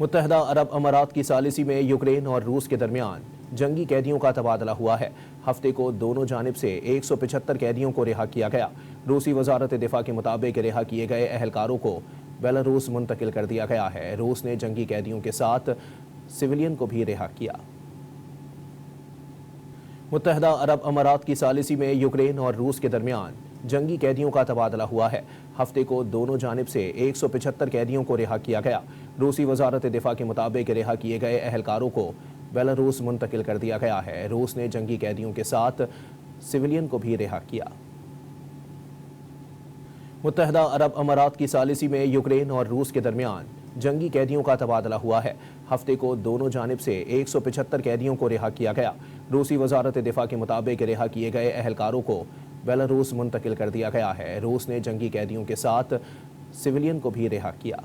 متحدہ عرب امارات کی ثالثی میں یوکرین اور روس کے درمیان جنگی قیدیوں کا تبادلہ ہوا ہے۔ ہفتے کو دونوں جانب سے 175 قیدیوں کو رہا کیا گیا۔ روسی وزارت دفاع کے مطابق رہا کیے گئے اہلکاروں کو بیلاروس منتقل کر دیا گیا ہے۔ روس نے جنگی قیدیوں کے ساتھ سویلین کو بھی رہا کیا۔ متحدہ عرب امارات کی ثالثی میں یوکرین اور روس کے درمیان جنگی قیدیوں کا تبادلہ ہوا ہے۔ ہفتے کو دونوں جانب سے 175 قیدیوں کو رہا کیا گیا۔ روسی وزارت دفاع کے مطابق رہا کیے گئے اہلکاروں کو بیلاروس منتقل کر دیا گیا ہے۔ روس نے جنگی قیدیوں کے ساتھ سویلین کو بھی رہا کیا۔ متحدہ عرب امارات کی ثالثی میں یوکرین اور روس کے درمیان جنگی قیدیوں کا تبادلہ ہوا ہے۔ ہفتے کو دونوں جانب سے 175 قیدیوں کو رہا کیا گیا۔ روسی وزارت دفاع کے مطابق رہا کیے گئے اہلکاروں کو بیلاروس منتقل کر دیا گیا ہے۔ روس نے جنگی قیدیوں کے ساتھ سویلین کو بھی رہا کیا۔